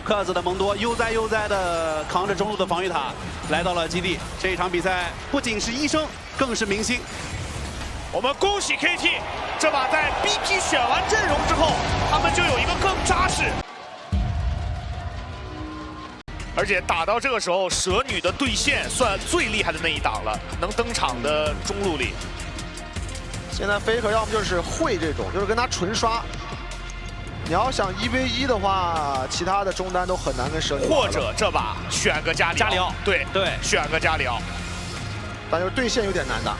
克子的蒙多悠哉悠哉的扛着中路的防御塔来到了基地。这一场比赛不仅是医生，更是明星。我们恭喜 KT， 这把在 BP 选完阵容之后，他们就有一个更扎实。而且打到这个时候，蛇女的对线算最厉害的那一档了，能登场的中路里。现在 Faker 要么就是会这种，就是跟他纯刷。你要想1v1的话，其他的中单都很难跟蛇女。或者这把选个加里奥，对，选个加里奥，但就是对线有点难打。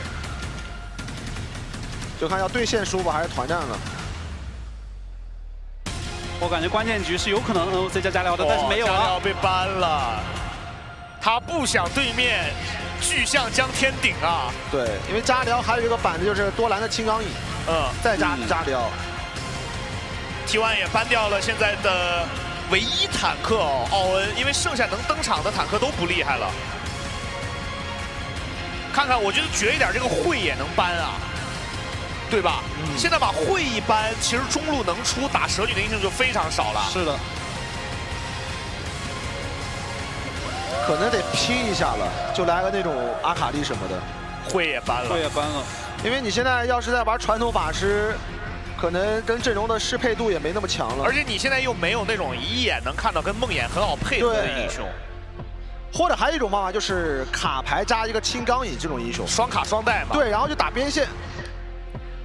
就看要对线输吧，还是团战了。我感觉关键局是有可能 NOC 加加里奥的，但是没有啊。加里奥被 ban 了，他不想对面巨象将天顶啊。对，因为加里奥还有一个板子就是多兰的青钢影，再加加里奥。T1 也 ban 掉了现在的唯一坦克奥恩，因为剩下能登场的坦克都不厉害了。看看，我觉得绝一点，这个会也能 ban 啊。 对吧？现在把会一般，其实中路能出打蛇女的英雄就非常少了。是的，可能得拼一下了，就来个那种阿卡丽什么的。会也搬了，会也搬了。因为你现在要是在玩传统法师，可能跟阵容的适配度也没那么强了。而且你现在又没有那种一眼能看到跟梦魇很好配合的英雄。或者还有一种方法就是卡牌加一个青钢影这种英雄，双卡双带嘛。对，然后就打边线。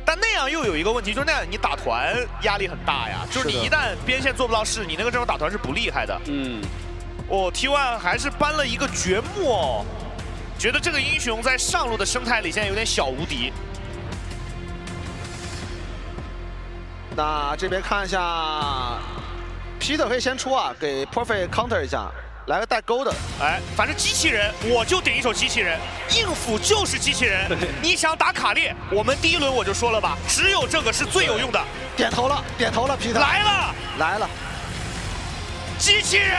但那样又有一个问题，就是那样你打团压力很大呀。就是你一旦边线做不到事，你那个阵容打团是不厉害的。T1 还是搬了一个掘墓哦，觉得这个英雄在上路的生态里现在有点小无敌。那这边看一下 ，Peter 可以先出啊，给 Perfect counter 一下。 来个带钩的，哎，反正机器人我就点一手机器人，应付就是机器人。你想打卡列，我们第一轮我就说了吧，只有这个是最有用的。点头了，点头了，皮特来了，来了，机器人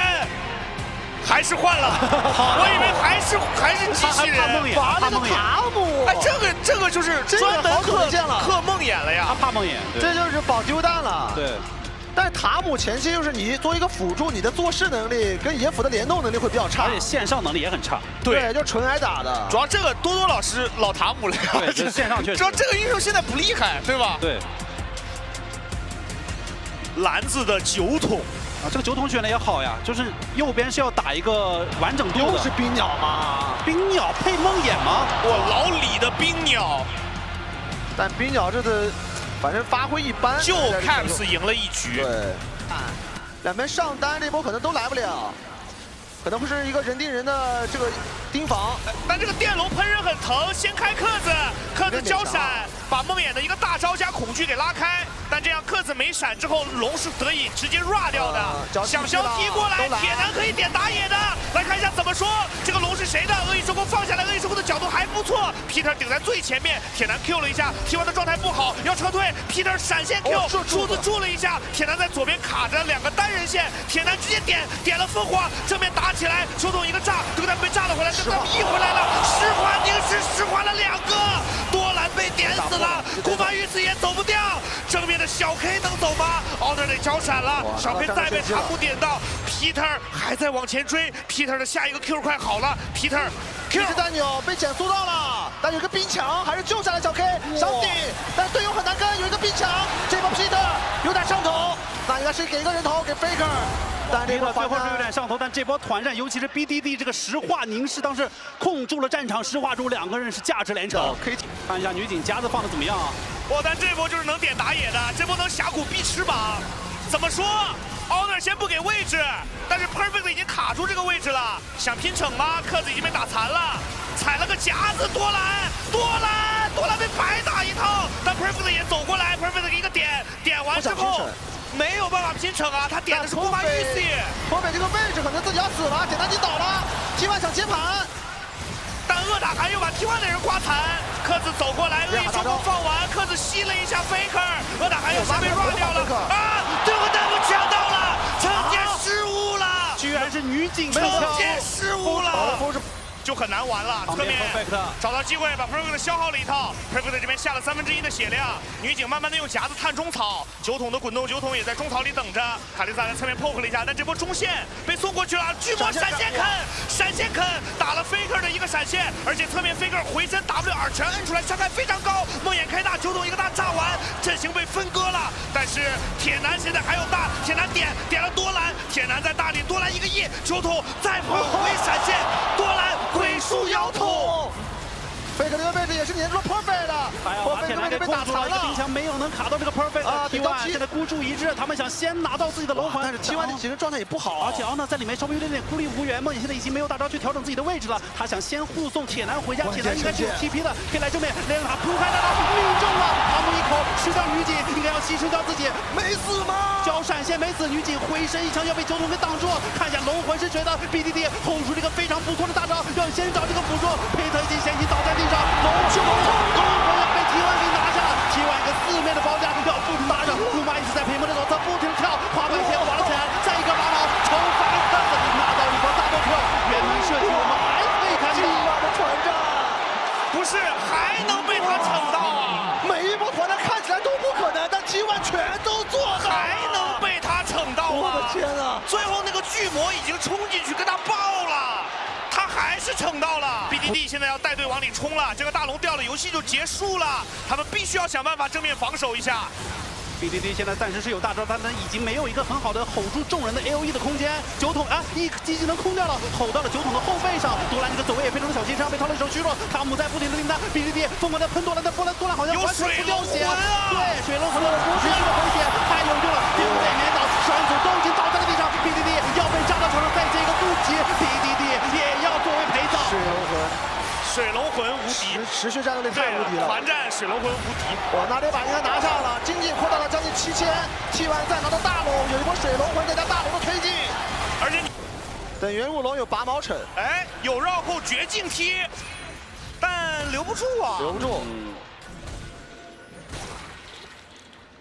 还是换了，我以为还是机器人。怕梦魇，怕梦魇。塔姆，哎，这个就是专门克梦魇了呀，他怕梦魇，这就是保丢蛋了。对。 但是塔姆前期就是你作为一个辅助，你的做事能力跟野辅的联动能力会比较差，而且线上能力也很差。对，就纯挨打的。主要这个多多老师老塔姆了呀，对，这线上确实。主要这个英雄现在不厉害，对吧？对。篮子的9筒啊，这个9筒选的也好呀，就是右边是要打一个完整度的。又是冰鸟吗？冰鸟配梦魇吗？哇，老李的冰鸟。但冰鸟这次。 反正发挥一般，就 Caps 赢了一局。对，两边上单这波可能都来不了，可能会是一个人盯人的这个盯防。但这个电龙喷人很疼，先开克子，克子交闪，把梦魇的一个大招加恐惧给拉开。但这样克子没闪之后，龙是得以直接 rua 掉的。小肖踢过来，铁男可以点打野的。来看一下怎么说，这个龙是谁的？恶意收工放下来，恶意收工的角度还不错。Peter 顶在最前面，铁男 Q 了一下，T1的状态不好，要撤退。Peter 闪现 Q， 柱子住了一下，铁男在左边卡着2个单人线，铁男直接点了凤凰，正面打起来，手冢一个炸，德丹被炸了回来，德丹移回来了，石化凝视石化了2个，多兰被点死了，古巴鱼子也走不掉，正面的小 K 能走吗？奥德得交闪了，小 K 再被塔姆点到 ，Peter 还在往前追 ，Peter 的下一个 Q 快好了 ，Peter Q 丹纽被减速到了，但有个冰墙还是救下来小 K 上顶，但队友很难跟，有一个冰墙，这波 Peter 有点上头，那应该是给一个人头给 Faker。 但这个最后是有点上头，但这波团战，尤其是 BDD 这个石化凝视，当时控住了战场，石化中2个人是价值连城。可以看一下女警夹子放的怎么样啊？哇，但这波就是能点打野的，这波能峡谷逼翅膀。怎么说 ？Honor 先不给位置，但是 Perfect 已经卡住这个位置了，想拼逞吗？克子已经被打残了，踩了个夹子，多兰被白打一套，但 Perfect 也走过来 ，Perfect 一个点完之后。 没有办法拼成啊！他点的是古巴鱼子，河北这个位置可能自己要死了，简单击倒了。T1想接盘，但恶打寒又把 T1的人刮残。克子走过来，恶意收工放完，克子吸了一下 Faker， 恶打寒又先被 rua 掉了啊！最后弹幕抢到了，惩戒失误了，居然是女警惩戒失误了。就很难玩了。侧面找到机会把 Perfect 消耗了一套 ，Perfect 这边下了1/3的血量。女警慢慢的用夹子探中草，酒桶的滚动酒桶也在中草里等着。卡丽萨在侧面 poke 了一下，但这波中线被送过去了，巨魔闪现啃，闪现啃打了 Faker 的一个闪现，而且侧面 Faker 回身 W2全摁出来，伤害非常高，梦魇开大，酒桶一个大炸完，阵型被分割了。但是铁男现在还有大，铁男点了多兰，铁男在大里，多兰一个 E， 酒桶再跑回闪现，多兰鬼术摇桶。 Faker 这个位置也是黏住了 Perfect 的，铁男给控住了一个冰墙，没有能卡到这个 Perfect。T1现在孤注一掷，他们想先拿到自己的龙魂，但是 T1 的其实状态也不好，而且呢在里面稍微有点孤立无援。梦魇现在已经没有大招去调整自己的位置了，他想先护送铁男回家。铁男应该是有 TP 的，可以来正面连着他铺开大招命中了，阿木一口吃掉女警，应该要牺牲掉自己，没死吗？交闪现没死，女警回身一枪要被酒桶给挡住。看一下龙魂是谁的 ，BDD 轰出了一个非常不错的大招，要先找这个辅助，佩特已经先行倒在地上，龙魂要被 T1 给拿下了 ，T1 一个4面的包夹，要不停打着，库玛一直在屏幕的左侧不停的跳，滑板鞋玩了起来，再一个拉毛，惩罚的拿到一波大波 Q， 原名设计我们还可以看到 T1 的团战，不是还能被他惩到啊？每一波团战看起来都不可能，但 T1 全都做到了，还能被他惩到啊？我的天啊！最后那个巨魔已经冲进去跟他爆了。 他还是惩到了 ，BDD 现在要带队往里冲了，这个大龙掉了，游戏就结束了，他们必须要想办法正面防守一下。BDD 现在暂时是有大招，但已经没有一个很好的吼住众人的 AOE 的空间。酒桶啊，一技能空掉了，吼到了酒桶的后背上。多兰这个走位也非常的小心，身上被掏了一手虚弱。卡姆在不停的盯他 ，BDD 疯狂的喷多兰，但多兰好像完全不掉血。对，水龙魂的不是一个回血，太有用了，并不在免倒，双组都已经倒在了地上 ，BDD 要被炸到场上，再接一个不急 ，BDD 也要作为陪葬。水龙魂无敌，持续战斗力太无敌了。团战水龙魂无敌，哇，那这把应该拿下了，经济扩大了将近7000 ，T1 再拿到大龙，有一波水龙魂再加大龙的推进，而且等元武龙有拔毛惩，哎，有绕后绝境踢，但留不住啊，留不住。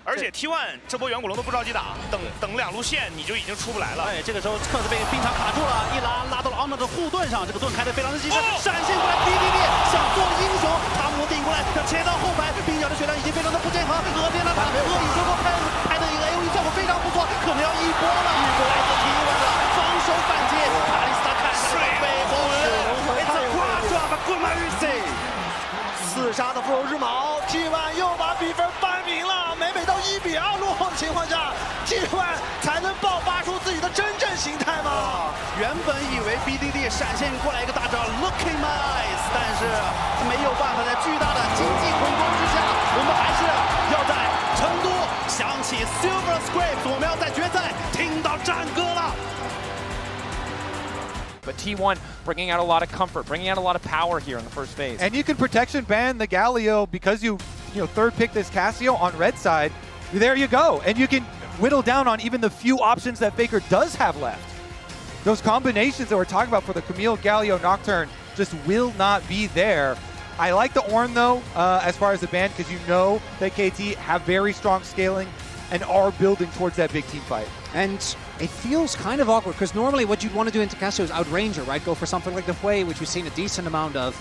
而且 T1 这波远古龙都不着急打，等2路线你就已经出不来了。哎，这个时候克子被冰场卡住了，一拉到了奥纳的护盾上，这个盾开得非常的细致，闪现过来 ，BDD 想做英雄，卡姆顶过来，要切到后排，冰角的血量已经非常的不健康，恶变了他，恶影收割拍的一个 AOE 效果非常不错，可能要一波了，来自 T1 的防守反击，卡里斯塔看水背后，It's a quad drop, good mercy。4杀的复仇之矛 ，T1 又把比分扳平了。每到1比2落后的情况下 ，T1 才能爆发出自己的真正形态吗？原本以为 BDD 闪现过来一个大招 ，Looking nice， 但是没有办法在巨大的经济恐慌之下，我们还是要在成都响起 Silver Script， 我们要在决赛听到战歌了。 But T1 bringing out a lot of comfort, bringing out a lot of power here in the first phase. And you can protection ban the Galio because you third pick this Casio on red side. There you go. And you can whittle down on even the few options that Faker does have left. Those combinations that we're talking about for the Camille Galio Nocturne just will not be there. I like the Ornn though, as far as the ban, because you know that KT have very strong scaling and are building towards that big team fight. And it feels kind of awkward because normally what you'd want to do into Casio is outranger, right? Go for something like the Hui, which we've seen a decent amount of.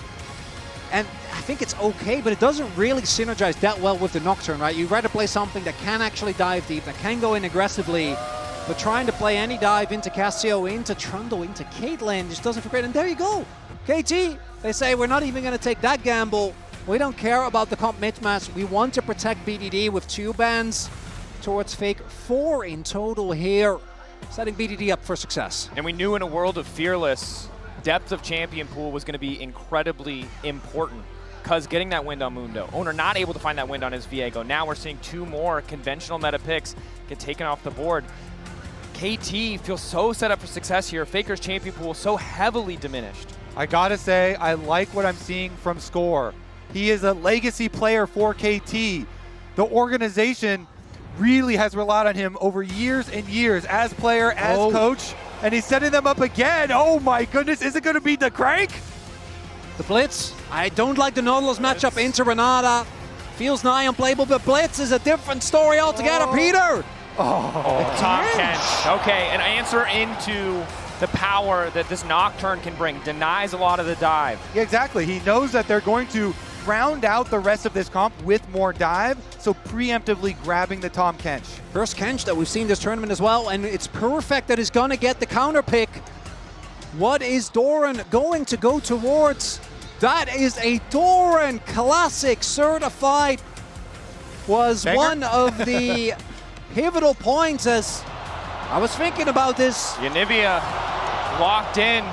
And I think it's okay, but it doesn't really synergize that well with the Nocturne, right? You'd rather play something that can actually dive deep, that can go in aggressively, but trying to play any dive into Casio, into Trundle, into Caitlyn just doesn't feel great. And there you go. KT, they say we're not even going to take that gamble. We don't care about the comp mismatch. We want to protect BDD with 2 bans towards Fake, 4 in total here, setting BDD up for success. And we knew in a world of Fearless, depth of champion pool was going to be incredibly important because getting that wind on Mundo. Owner not able to find that wind on his Viego. Now we're seeing 2 more conventional meta picks get taken off the board. KT feels so set up for success here. Faker's champion pool so heavily diminished. I gotta say, I like what I'm seeing from Score. He is a legacy player for KT. The organization really has relied on him over years and years as player, as coach, and he's setting them up again. Oh my goodness, is it going to be the crank? The Blitz, I don't like the Nautilus matchup into Renata. Feels nigh unplayable, but Blitz is a different story altogether, Peter. Top 10. Okay, an answer into the power that this Nocturne can bring. Denies a lot of the dive. Yeah, exactly. He knows that they're going to round out the rest of this comp with more dive, so preemptively grabbing the Tahm Kench. First Kench that we've seen this tournament as well, and it's perfect that he's going to get the counter pick. What is Doran going to go towards? That is a Doran Classic certified. Was Banger. one of the pivotal points as I was thinking about this. Yanivia locked in.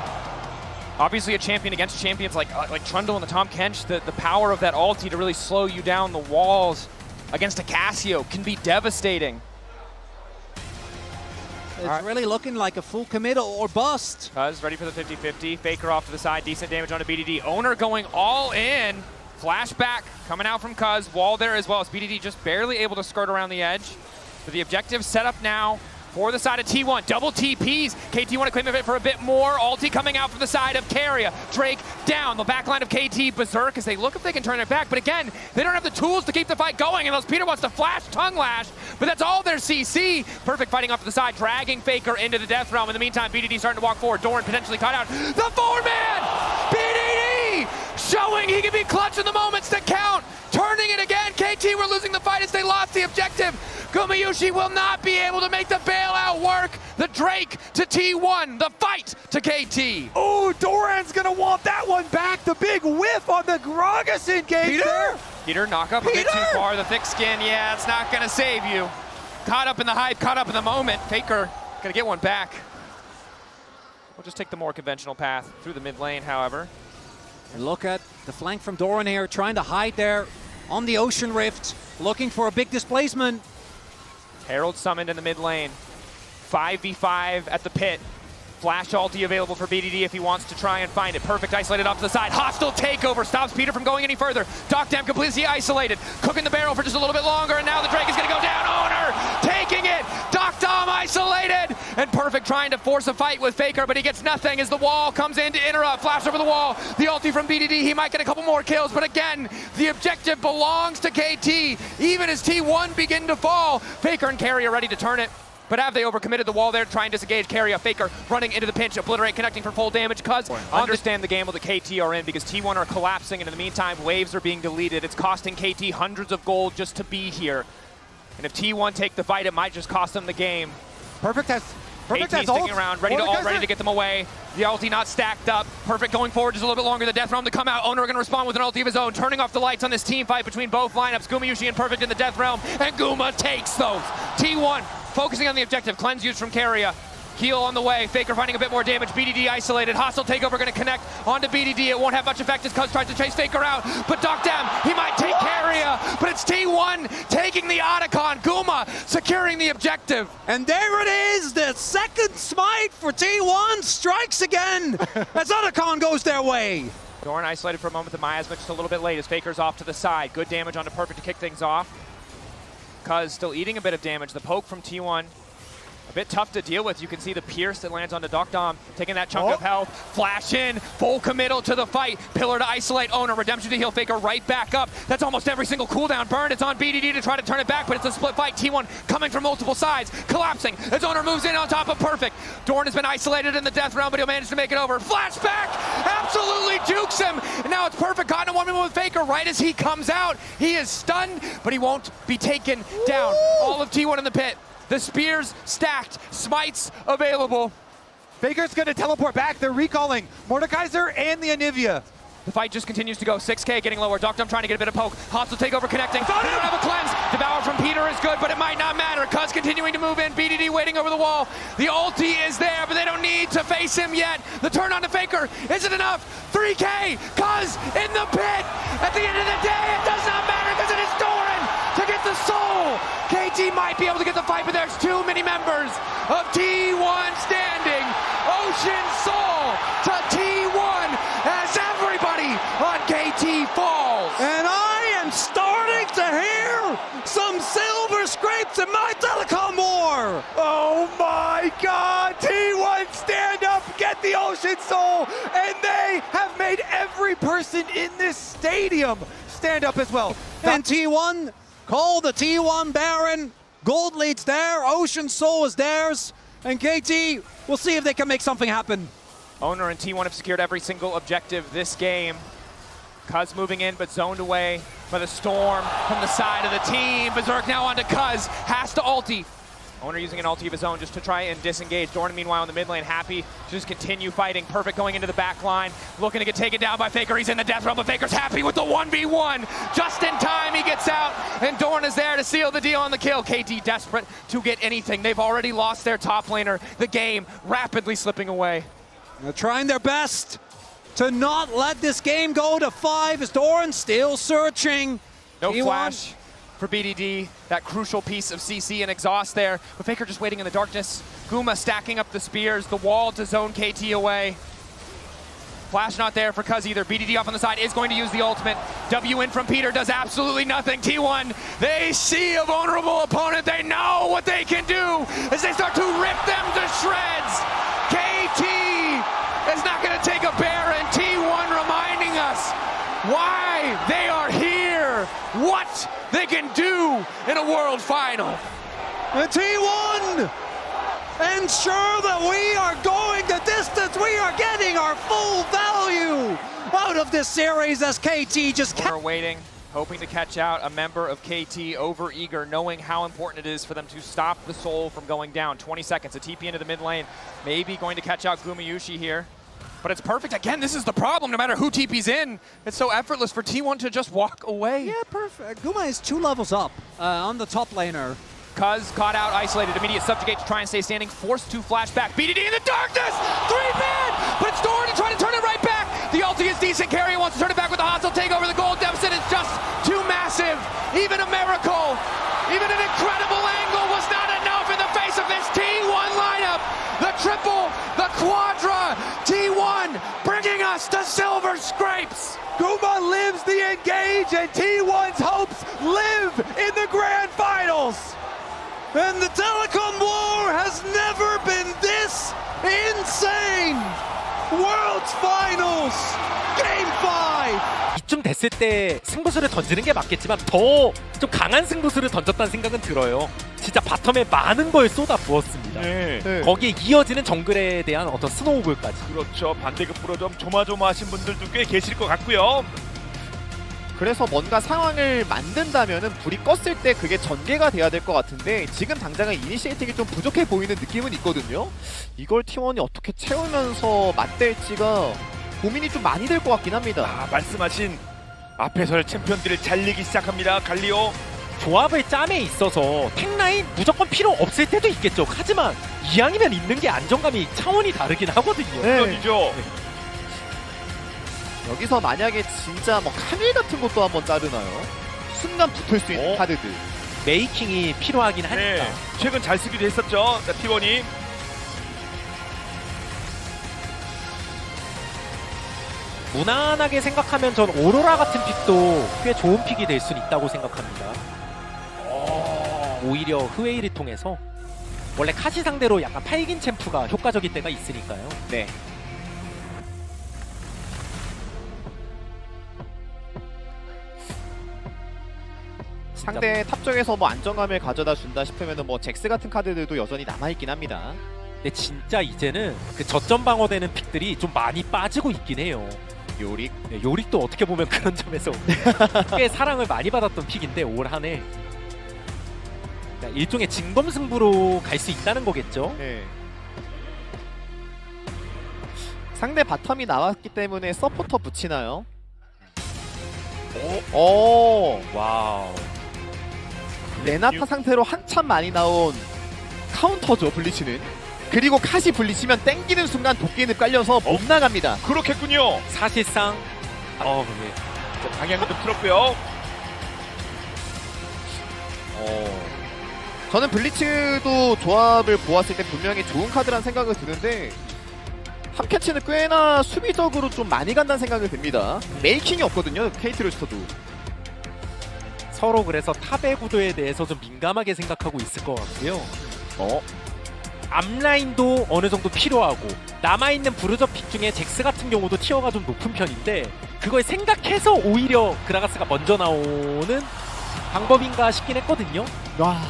Obviously a champion against champions like Trundle and the Tahm Kench. The power of that ulti to really slow you down the walls against a Casio can be devastating. It's really looking like a full commit or bust. Cuz ready for the 50-50. Faker off to the side. Decent damage onto BDD. Owner going all in. Flashback coming out from Cuz. Wall there as well as BDD just barely able to skirt around the edge. But the objective set up now for the side of T1. Double TPs. KT want to claim it for a bit more. Ulti coming out from the side of Carrier. Drake down. The backline of KT berserk as they look if they can turn it back. But again, they don't have the tools to keep the fight going unless Peter wants to flash tongue lash. But that's all their CC. Perfect fighting off to the side, dragging Faker into the death realm. In the meantime, BDD starting to walk forward. Doran potentially caught out. The four-man! BDD! Showing he can be clutch in the moments that count. Turning it again. KT were losing the fight as they lost the objective. Gumayusi will not be able to make the bailout work. The Drake to T1, the fight to KT. Oh, Doran's gonna want that one back. The big whiff on the Gragas engage there. Peter, knock up a bit too far. The thick skin, yeah, it's not gonna save you. Caught up in the hype, caught up in the moment. Faker gonna get one back. We'll just take the more conventional path through the mid lane, however. And look at the flank from Doran here, trying to hide there on the Ocean Rift, looking for a big displacement. Herald summoned in the mid lane. 5v5 at the pit. Flash ulti available for BDD if he wants to try and find it. Perfect isolated off to the side. Hostile takeover stops Peter from going any further. Docdam completely isolated. Cooking the barrel for just a little bit longer, and now the Drake is going to go down. Owner taking it. Docdam isolated. And Perfect trying to force a fight with Faker, but he gets nothing as the wall comes in to interrupt. Flash over the wall. The ulti from BDD. He might get a couple more kills, but again, the objective belongs to KT. Even as T1 begin to fall, Faker and Carry are ready to turn it. But have they overcommitted the wall there, trying to disengage Carry? Faker running into the pinch, Obliterate connecting for full damage. Cuz understand the gamble that KT are in because T1 are collapsing, and in the meantime, waves are being deleted. It's costing KT hundreds of gold just to be here. And if T1 take the fight, it might just cost them the game. Perfect has sticking around, ready to get them away. The ulti not stacked up. Perfect going forward just a little bit longer. The death realm to come out. Owner going to respond with an ulti of his own, turning off the lights on this team fight between both lineups. Gumayusi and Perfect in the death realm, and Guma takes those. T1 focusing on the objective. Cleanse used from Carrier. Heal on the way. Faker finding a bit more damage. BDD isolated. Hostile takeover going to connect onto BDD. It won't have much effect as Cuz tries to chase Faker out. But Docdam, he might take Carrier. But it's T1 taking the Otacon. Guma securing the objective. And there it is. The second smite for T1 strikes again as Otacon goes their way. Doran isolated for a moment. The miasma just a little bit late as Faker's off to the side. Good damage onto Perfect to kick things off. Cuz still eating a bit of damage. The poke from T1. A bit tough to deal with. You can see the pierce that lands onto Docdam, taking that chunk of health. Flash in, full committal to the fight. Pillar to isolate Owner, redemption to heal Faker right back up. That's almost every single cooldown burn. It's on BDD to try to turn it back, but it's a split fight. T1 coming from multiple sides, collapsing as Owner moves in on top of Perfect. Doran has been isolated in the death realm, but he'll manage to make it over. Flashback, absolutely jukes him. And now it's Perfect caught in a 1v1 with Faker right as he comes out. He is stunned, but he won't be taken down. All of T1 in the pit. The spears stacked, smites available. Faker's gonna teleport back. They're recalling Mordekaiser and the Anivia. The fight just continues to go. 6K getting lower. Docdam trying to get a bit of poke. Hostile takeover connecting. They don't have a cleanse. Devour from Peter is good, but it might not matter. Cuz continuing to move in. BDD waiting over the wall. The ulti is there, but they don't need to face him yet. The turn on to Faker isn't enough. 3K. Cuz in the pit. At the end of the day, it does not matter because it is Doran to get the soul. KT might be able to get the fight, but there's too many members of T1 standing. Ocean Soul to T1 as everybody on KT falls. And I am starting to hear some silver scrapes in my telecom war. Oh my God, T1 stand up, get the Ocean Soul, and they have made every person in this stadium stand up as well. And T1 call the T1 Baron. Gold leads there, Ocean Soul is theirs. And KT, we'll see if they can make something happen. Owner and T1 have secured every single objective this game. Cuz moving in, but zoned away by the Storm from the side of the team. Berserk now onto Cuz, has to ulti. Owner using an ulti of his own just to try and disengage. Dornan, meanwhile, in the mid lane, happy to just continue fighting. Perfect going into the back line. Looking to get taken down by Faker. He's in the death realm, but Faker's happy with the 1v1. Just in time, he gets out, and Dorn is there to seal the deal on the kill. KT desperate to get anything. They've already lost their top laner. The game rapidly slipping away. They're trying their best to not let this game go to 5 as Dorn still searching. No T1. flash for BDD, that crucial piece of CC and exhaust there. But Faker just waiting in the darkness. Guma stacking up the spears, the wall to zone KT away. Flash not there for Cuz either. BDD off on the side is going to use the ultimate. W in from Peter does absolutely nothing. T1, they see a vulnerable opponent. They know what they can do as they start to rip them to shreds. KT is not going to take a bear, and T1 reminding us why they are here, what they can do in a world final. And T1 ensure that we are going the distance. We are getting our full value out of this series as KT just We're waiting, hoping to catch out a member of KT, over eager, knowing how important it is for them to stop the Soul from going down. 20 seconds, a TP into the mid lane, maybe going to catch out Gumayushi here. But it's perfect. Again, this is the problem. No matter who TP's in, it's so effortless for T1 to just walk away. Yeah, perfect. Guma is 2 levels up on the top laner. Cuz caught out, isolated, immediate subjugate to try and stay standing, forced to flash back. BDD in the darkness! 3-man! But it's Dorn to try to turn it right back! The ulti is decent, Carrier wants to turn it back with a hostile takeover. The gold deficit is just too massive. Even a miracle, even an incredible angle was not enough in the face of this T1 lineup. The triple, the quadra, T1 bringing us to silver scrapes. Guma lives the engage, and T1's hopes live in the grand finals. And the telecom war has never been this insane. World's Finals, Game 5. 이쯤 됐을 때 승부수를 던지는 게 맞겠지만 더 좀 강한 승부수를 던졌다는 생각은 들어요. 진짜 바텀에 많은 걸 쏟아 부었습니다. 네. 거기에 이어지는 정글에 대한 어떤 스노우볼까지. 그렇죠. 반대급부로 좀 조마조마하신 분들도 꽤 계실 것 같고요. 그래서 뭔가 상황을 만든다면은 불이 껐을 때 그게 전개가 돼야 될 것 같은데 지금 당장은 이니시에이팅이 좀 부족해 보이는 느낌은 있거든요. 이걸 T1이 어떻게 채우면서 맞댈지가 고민이 좀 많이 될 것 같긴 합니다. 아, 말씀하신 앞에서 챔피언들을 잘리기 시작합니다. 갈리오. 조합의 짬에 있어서 탱라인 무조건 필요 없을 때도 있겠죠. 하지만 이왕이면 있는 게 안정감이 차원이 다르긴 하거든요. 물론이죠. 여기서 만약에 진짜 뭐 카밀 같은 것도 한번 자르나요? 순간 붙을 수 있는 카드들. 메이킹이 필요하긴 하니까. 네. 최근 잘 쓰기도 했었죠. 자, T1이. 무난하게 생각하면 전 오로라 같은 픽도 꽤 좋은 픽이 될 수는 있다고 생각합니다. 오히려 흐웨이를 통해서 원래 카시 상대로 약간 팔긴 챔프가 효과적일 때가 있으니까요. 네. 상대 탑 쪽에서 뭐 안정감을 가져다 준다 싶으면은 뭐 잭스 같은 카드들도 여전히 남아있긴 합니다. 근데 진짜 이제는 그 저점 방어되는 픽들이 좀 많이 빠지고 있긴 해요. 요릭. 네, 요릭도 어떻게 보면 그런 점에서 꽤 사랑을 많이 받았던 픽인데 올 한해 일종의 진검승부로 갈 수 있다는 거겠죠. 네. 상대 바텀이 나왔기 때문에 서포터 붙이나요? 오. 와우. 레나타 상태로 한참 많이 나온 카운터죠, 블리치는. 그리고 카시 블리치면 땡기는 순간 도끼는 깔려서 못 나갑니다. 그렇겠군요. 사실상 네. 자, 방향도 틀었고요. 저는 블리츠도 조합을 보았을 때 분명히 좋은 카드란 생각을 드는데 탑캐치는 꽤나 수비적으로 좀 많이 간다는 생각이 듭니다. 메이킹이 없거든요, KT 로스터도. 서로 그래서 탑의 구도에 대해서 좀 민감하게 생각하고 있을 것 같고요. 앞라인도 어느 정도 필요하고 남아있는 브루저 픽 중에 잭스 같은 경우도 티어가 좀 높은 편인데 그걸 생각해서 오히려 그라가스가 먼저 나오는 방법인가 싶긴 했거든요. 와.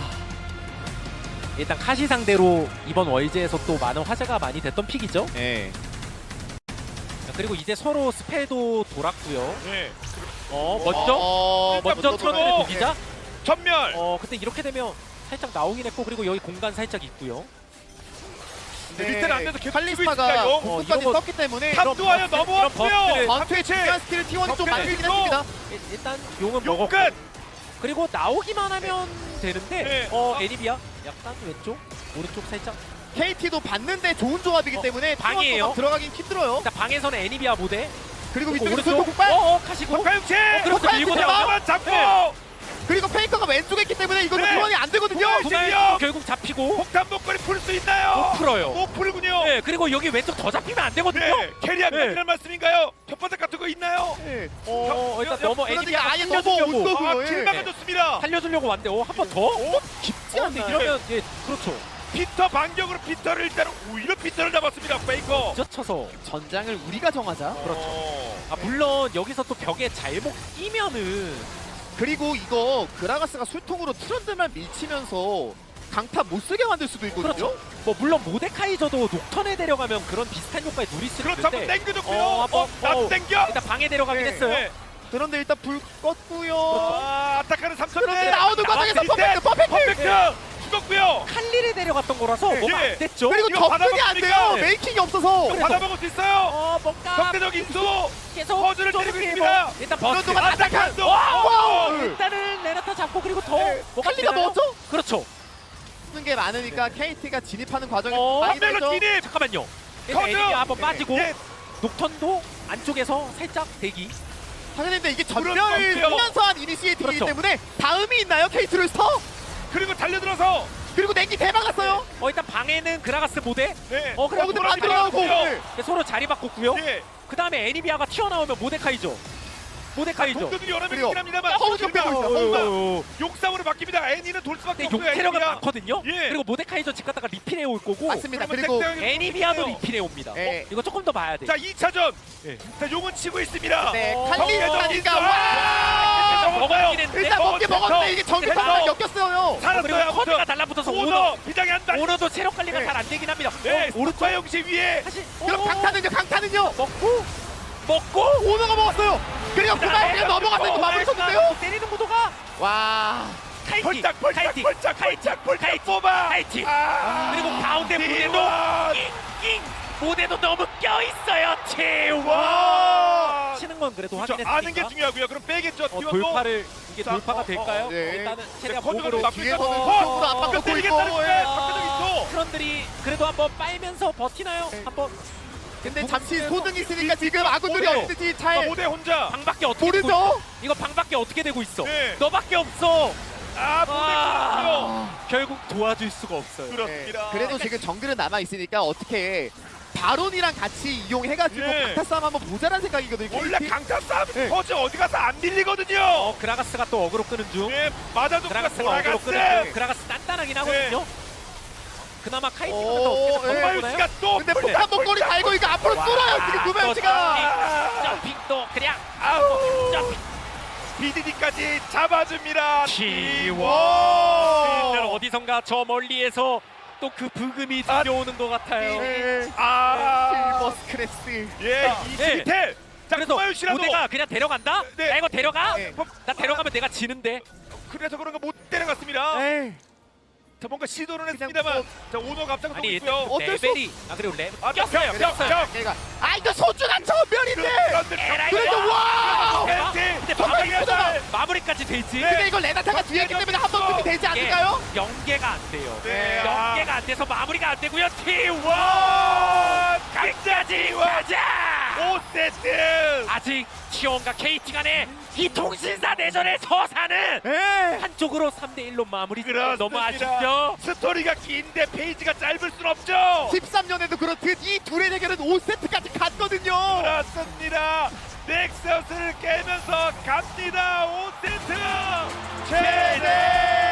일단 카시 상대로 이번 월즈에서 또 많은 화제가 많이 됐던 픽이죠. 네. 그리고 이제 서로 스페도 돌았고요. 네. 먼저 먼저 트런들의 돌아요. 독이자. 전멸. 근데 이렇게 되면 살짝 나오긴 했고 그리고 여기 공간 살짝 있고요. 네, 리틀 안 돼도 계속 칼리스타가 쓰고 있으니까요. 공격까지 이런 거- 썼기 때문에 탑도 와요 이런 넘어왔고요. 전투의 중요한 스킬을 T1이 좀 만들긴 했습니다. 일단 용은 용 먹었고 끝. 그리고 나오기만 하면 되는데 네. 애니비아 약간 왼쪽 오른쪽 살짝 KT도 봤는데 좋은 조합이기 때문에 방이에요. T1도 들어가긴 힘들어요. 일단 방에서는 애니비아 모델 그리고 그리고 위쪽에서 오른쪽 술폭발 카시고 박하육치. 그리고 폭발 밀고 대박! 나오죠. 한번 잡고. 네. 그리고 페이커가 왼쪽에 있기 때문에 이거는 네. T1이 안 되거든요. 폭발! 도발 결국 잡히고 폭탄 목걸이 풀 수 있나요? 못 풀어요. 못 풀군요. 네, 그리고 여기 왼쪽 더 잡히면 안 되거든요. 네, 캐리하면 네. 이런 말씀인가요? 혓바닥 같은 거 있나요? 네. 일단 넘어 그러니까 애니비아가 아예 넘어 살려주려고 온 거고요. 아, 길 막아줬습니다. 살려주려고 왔는데 한 번 더? 깊지 않나요? 이러면 그렇죠. 피터 반격으로 피터를 일단 오히려 피터를 잡았습니다. 페이커. 젖혀서 전장을 우리가 정하자. 그렇죠. 물론 여기서 또 벽에 잘못 끼면은 그리고 이거 그라가스가 술통으로 트런드만 밀치면서 강타 못 쓰게 만들 수도 있거든요. 그렇죠. 뭐 물론 모데카이저도 녹턴에 데려가면 그런 비슷한 효과에 누릴 수 그렇죠. 한번 있는데 땡겨줬고요. 한번 땡겨. 일단 방에 데려가긴 네, 했어요. 네. 그런데 일단 불 껐고요. 아, 아타카는 3천. 그런데 나오는 과정에서 퍼펙트. 퍼펙트. 죽었고요. 칼리를 데려갔던 거라서 네, 뭐가 예. 안 됐죠. 그리고 이거 접근이 안 돼요. 받아먹으니까. 메이킹이 없어서. 받아먹을 수 있어요. 뭔가 적대적 인수. 계속 퍼즐을 때리고 좁게 있습니다. 뭐, 일단 그런 버스 동안 아타칸도. 와우. 일단은 레나타 잡고 그리고 더 뭐가 칼리가 되나요? 먹었죠? 그렇죠. 쓰는 게 많으니까 KT가 진입하는 과정이 어, 많이 한별로 되죠. 진입. 잠깐만요. 커져! 애니비아 한번 네. 빠지고 예. 녹턴도 안쪽에서 살짝 대기. 당연히 근데 이게 그런 전멸을 거 없고요. 쓰면서 한 이니시에이팅이기 그렇죠. 때문에 다음이 있나요? KT 룰스터? 그리고 달려들어서. 그리고 냉기 대박 났어요. 일단 방에는 그라가스 모델. 네. 그래 근데 안 들어가고. 네. 서로 자리 바꿨고요. 예. 그 다음에 애니비아가 튀어나오면 모데카이죠. 모데카이죠. 동료들이 여러 그리고 명이긴 합니다만. 허우적 빼고 있어요. 허우적. 욕상으로 바뀝니다. 애니는 돌 수밖에 근데 없어요. 용체력은 애니가. 많거든요. 예. 그리고 모데카이저 집 갔다가 리필해 올 거고. 맞습니다. 그러면 그리고 땡땡이 애니비아도 있어요. 리필해 옵니다. 네. 이거 조금 더 봐야 돼. 자, 2차전. 예. 자, 용은 치고 있습니다. 네, 정예전 칼리스타니까 인수. 와! 먹었긴 했는데. 일단 먹게 먹었는데 이게 전기 됐어. 판단 엮였어요. 살았어요. 그리고 아무튼. 커드가 달라붙어서 오너 비장이 한다. 오너도 체력 관리가 네. 잘 안 되긴 합니다. 네, 오른쪽 오른쪽 영시 위에. 다시 그럼 강타는요? 강타는요? 먹고 오너가 먹었어요. 그리고 그만 그냥 넘어가서 이거 마무리 쳤는데요? 때리는 구도가 와. 카이팅 펄짝 펄짝 카이팅 펄짝 펄짝 펄짝 뽑아. 카이팅 아. 그리고 가운데 무대도 T1. 잉잉 무대도 너무 껴있어요. 와. 치는 건 그래도 그렇죠. 확인했으니까 아는 게 중요하고요. 그럼 빼겠죠. T1도. 돌파를 이게 자, 돌파가 될까요? 네. 일단은 최대한 커드가 목으로 나쁘지 뒤에서는 않고. 쪽으로 압박 넣고 있고. 예. 박대적 있어. 트런들이 그래도 한번 빨면서 버티나요? 네. 한번 근데 잠시 소등이 있으니까 지금 아군들이 오너. 어떻게 아, 잘 모대 혼자. 방밖에 어떻게 되고 있어? 모르죠? 이거 방밖에 어떻게 되고 있어? 네. 너밖에 없어. 아, 모대 끊었고요. 결국 도와줄 수가 없어요. 그렇습니다. 그래도 지금 정글은 남아 있으니까 어떻게 바론이랑 같이 이용해가지고 예. 강타 싸움 한번 보자란 생각이거든요. 원래 KT. 강타 싸움 네. 퍼즈 어디 가서 안 밀리거든요. 그라가스가 또 어그로 끄는 중. 네, 맞아도 그라가스가 어그로 끄는 돌아갔어. 중. 그라가스 단단하긴 네. 하거든요. 그나마 카이팅 오, 같은 어떻게 예. 넘어가나요? 마유씨가 또 근데 폭탄 목걸이 달고 이거 앞으로 뚫어요 지금 구명치가. 점핑 또 그냥 아우. 점핑. BDD까지 잡아줍니다. T1. T1. 일단 어디선가 저 멀리에서 또 그 부금이 들려오는 것 같아요. 네. 아, 실버스 크레스. 예, 이 네. 디테일. 자, 그래서 구마유씨라도 모대가 그냥 데려간다? 네. 야 이거 데려가? 네. 나 데려가면 내가 지는데. 그래서 그런가 못 데려갔습니다. 에이. 자, 뭔가 시도는 그냥 했습니다만, 자, 오너가 앞장서고 아니 있고요. 어쩔 수 레벨이 그리고 레벨 아, 꼈어요. 꼈어요. 얘가 아 이거 소중한 전멸인데. 에라이. 그래도 와. 근데 정말 이쁘잖아. 마무리까지 되지. 네. 근데 이거 레나타가 뒤에 있기 때문에 한 번쯤이 되지 않을까요? 연계가 안 돼요. 네, 연계가 안 돼서 마무리가 안 되고요. T1 끝까지 가자. 5세트. 아직 T1과 KT 간의 이 통신사 내전의 서사는 에. 한쪽으로 3대1로 마무리. 그렇습니다. 너무 아쉽죠? 스토리가 긴데 페이지가 짧을 순 없죠. 13년에도 그렇듯 이 둘의 대결은 5세트까지 갔거든요. 그렇습니다. 넥서스를 깨면서 갑니다. 5세트 최대.